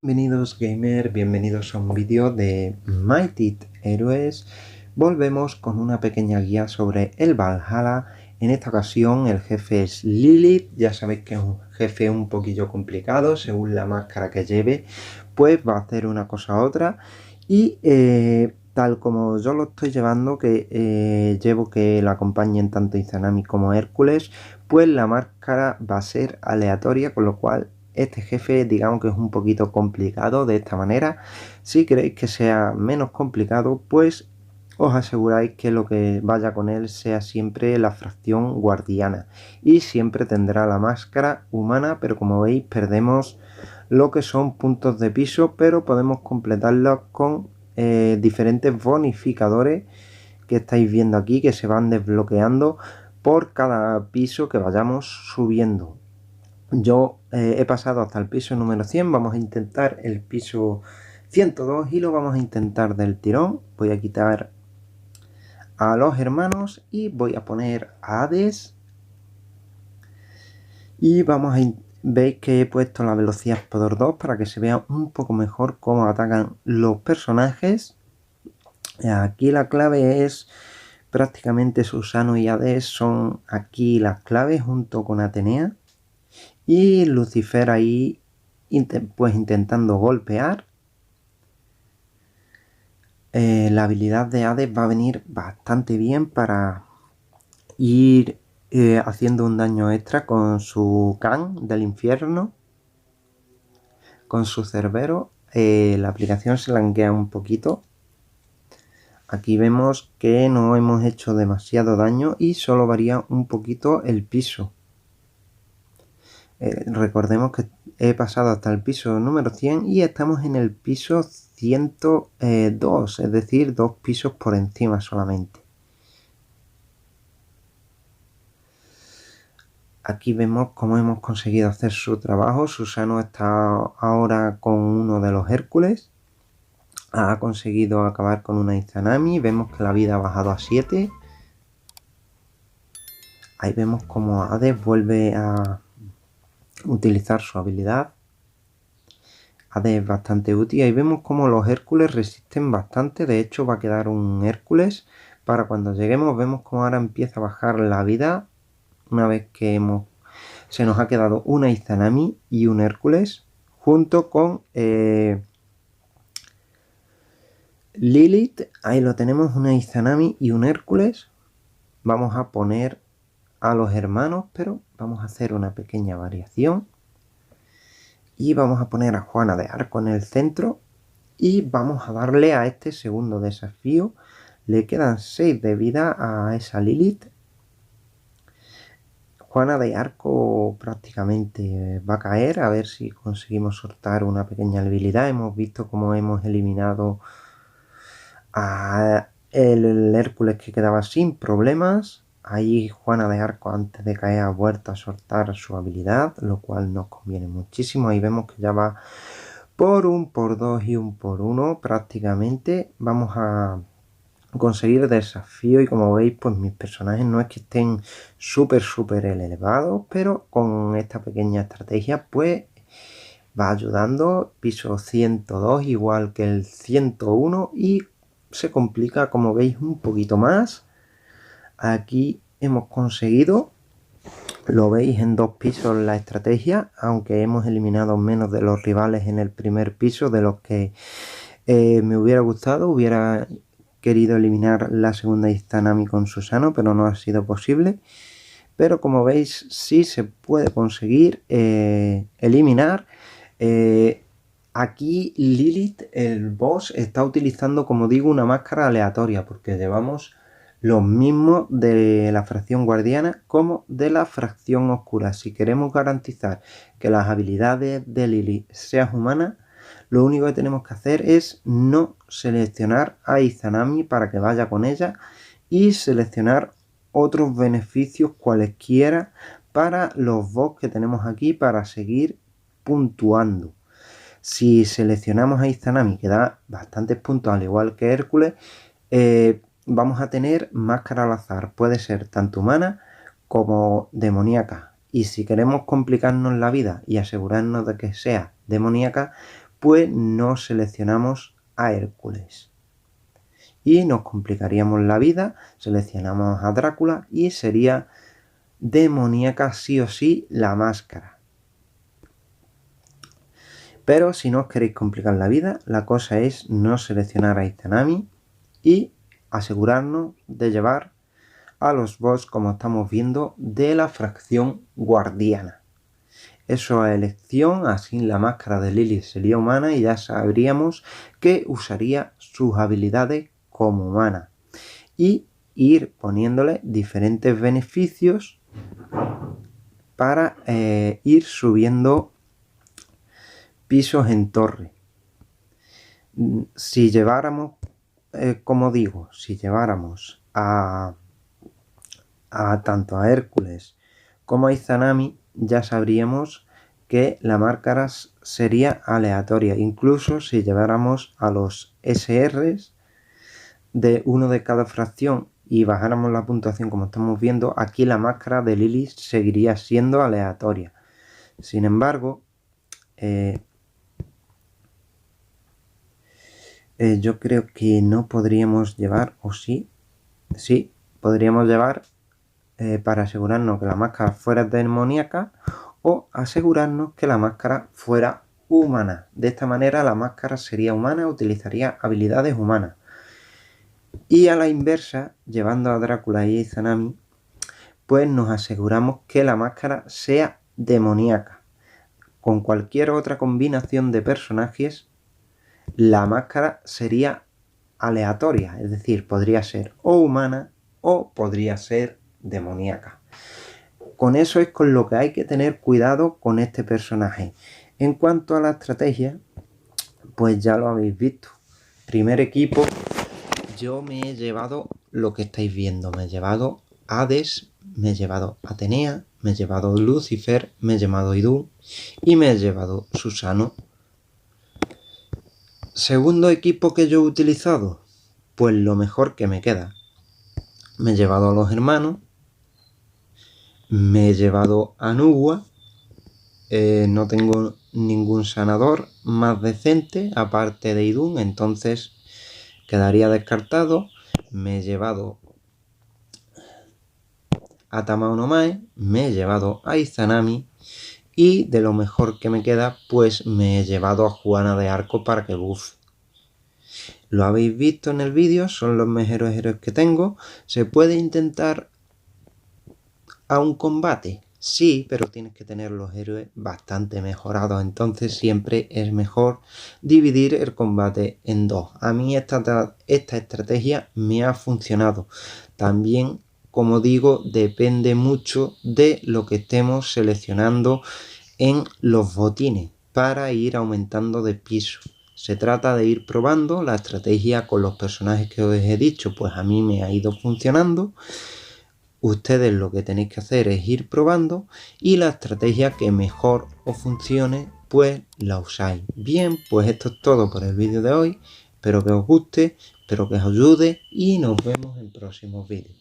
Bienvenidos gamer, bienvenidos a un vídeo de Mighty Heroes. Volvemos con una pequeña guía sobre el Valhalla. En esta ocasión el jefe es Lilith. Ya sabéis que es un jefe un poquillo complicado, según la máscara que lleve, pues va a hacer una cosa u otra. Y tal como yo lo estoy llevando, que llevo que la acompañen tanto Izanami como Hércules, pues la máscara va a ser aleatoria, con lo cual este jefe digamos que es un poquito complicado de esta manera. Si queréis que sea menos complicado, pues os aseguráis que lo que vaya con él sea siempre la fracción guardiana y siempre tendrá la máscara humana, pero como veis perdemos lo que son puntos de piso, pero podemos completarlos con diferentes bonificadores que estáis viendo aquí, que se van desbloqueando por cada piso que vayamos subiendo. Yo he pasado hasta el piso número 100, vamos a intentar el piso 102 y lo vamos a intentar del tirón. Voy a quitar a los hermanos y voy a poner a Hades. Y vamos a veis que he puesto la velocidad por 2 para que se vea un poco mejor cómo atacan los personajes. Aquí la clave es prácticamente Susano y Hades son aquí las claves junto con Atenea. Y Lucifer ahí pues intentando golpear. La habilidad de Hades va a venir bastante bien para ir haciendo un daño extra con su Khan del infierno, con su Cerbero. La aplicación se languea un poquito. Aquí vemos que no hemos hecho demasiado daño y solo varía un poquito el piso. Recordemos que he pasado hasta el piso número 100 y estamos en el piso 102, es decir, 2 pisos por encima solamente. Aquí vemos cómo hemos conseguido hacer su trabajo. Susano está ahora con uno de los Hércules. Ha conseguido acabar con una Izanami. Vemos que la vida ha bajado a 7. Ahí vemos cómo Hades vuelve a utilizar su habilidad. Hades es bastante útil. Ahí vemos cómo los Hércules resisten bastante. De hecho va a quedar un Hércules para cuando lleguemos. Vemos cómo ahora empieza a bajar la vida. Una vez que se nos ha quedado una Izanami y un Hércules junto con Lilith. Ahí lo tenemos, una Izanami y un Hércules. Vamos a poner a los hermanos, pero vamos a hacer una pequeña variación. Y vamos a poner a Juana de Arco en el centro. Y vamos a darle a este segundo desafío. Le quedan 6 de vida a esa Lilith. Juana de Arco prácticamente va a caer. A ver si conseguimos soltar una pequeña habilidad. Hemos visto cómo hemos eliminado a el Hércules que quedaba sin problemas. Ahí Juana de Arco antes de caer ha vuelto a soltar su habilidad, lo cual nos conviene muchísimo. Ahí vemos que ya va por un por 2 y un por 1 prácticamente. Vamos a conseguir desafío y como veis pues mis personajes no es que estén súper elevados, pero con esta pequeña estrategia pues va ayudando. Piso 102 igual que el 101 y se complica como veis un poquito más. Aquí hemos conseguido, lo veis en 2 pisos la estrategia, aunque hemos eliminado menos de los rivales en el primer piso de los que me hubiera gustado. Hubiera querido eliminar la segunda Izanami con Susano, pero no ha sido posible. Pero como veis sí se puede conseguir eliminar. Aquí Lilith, el boss, está utilizando, como digo, una máscara aleatoria, porque llevamos los mismos de la fracción guardiana como de la fracción oscura. Si queremos garantizar que las habilidades de Lilith sean humanas, lo único que tenemos que hacer es no seleccionar a Izanami para que vaya con ella y seleccionar otros beneficios cualesquiera para los boss que tenemos aquí para seguir puntuando. Si seleccionamos a Izanami, que da bastantes puntos al igual que Hércules, vamos a tener máscara al azar. Puede ser tanto humana como demoníaca. Y si queremos complicarnos la vida y asegurarnos de que sea demoníaca, pues no seleccionamos a Hércules. Y nos complicaríamos la vida, seleccionamos a Drácula y sería demoníaca sí o sí la máscara. Pero si no os queréis complicar la vida, la cosa es no seleccionar a Izanami y asegurarnos de llevar a los boss, como estamos viendo, de la fracción guardiana. Eso es elección, así la máscara de Lilith sería humana y ya sabríamos que usaría sus habilidades como humana. Y ir poniéndole diferentes beneficios para ir subiendo pisos en torre. Si lleváramos, como digo, si lleváramos a tanto a Hércules como a Izanami, ya sabríamos que la máscara sería aleatoria. Incluso si lleváramos a los SRs de uno de cada fracción y bajáramos la puntuación como estamos viendo, aquí la máscara de Lilith seguiría siendo aleatoria. Sin embargo, yo creo que no podríamos llevar, o sí, podríamos llevar para asegurarnos que la máscara fuera demoníaca o asegurarnos que la máscara fuera humana. De esta manera la máscara sería humana, utilizaría habilidades humanas. Y a la inversa, llevando a Drácula y a Izanami, pues nos aseguramos que la máscara sea demoníaca. Con cualquier otra combinación de personajes, la máscara sería aleatoria, es decir, podría ser o humana o podría ser demoníaca. Con eso es con lo que hay que tener cuidado con este personaje. En cuanto a la estrategia, pues ya lo habéis visto. Primer equipo, yo me he llevado lo que estáis viendo. Me he llevado Hades, me he llevado Atenea, me he llevado Lucifer, me he llevado Idún y me he llevado Susano. Segundo equipo que yo he utilizado, pues lo mejor que me queda. Me he llevado a los hermanos, me he llevado a Nugua, no tengo ningún sanador más decente aparte de Idún, entonces quedaría descartado. Me he llevado a Tamao no Mae, me he llevado a Izanami y de lo mejor que me queda, pues me he llevado a Juana de Arco para que buff. Lo habéis visto en el vídeo, son los mejores héroes que tengo. ¿Se puede intentar a un combate? Sí, pero tienes que tener los héroes bastante mejorados, entonces siempre es mejor dividir el combate en dos. A mí esta estrategia me ha funcionado. También, como digo, depende mucho de lo que estemos seleccionando en los botines para ir aumentando de piso. Se trata de ir probando la estrategia con los personajes que os he dicho, pues a mí me ha ido funcionando. Ustedes lo que tenéis que hacer es ir probando y la estrategia que mejor os funcione, pues la usáis. Bien, pues esto es todo por el vídeo de hoy. Espero que os guste, espero que os ayude y nos vemos en próximos vídeos.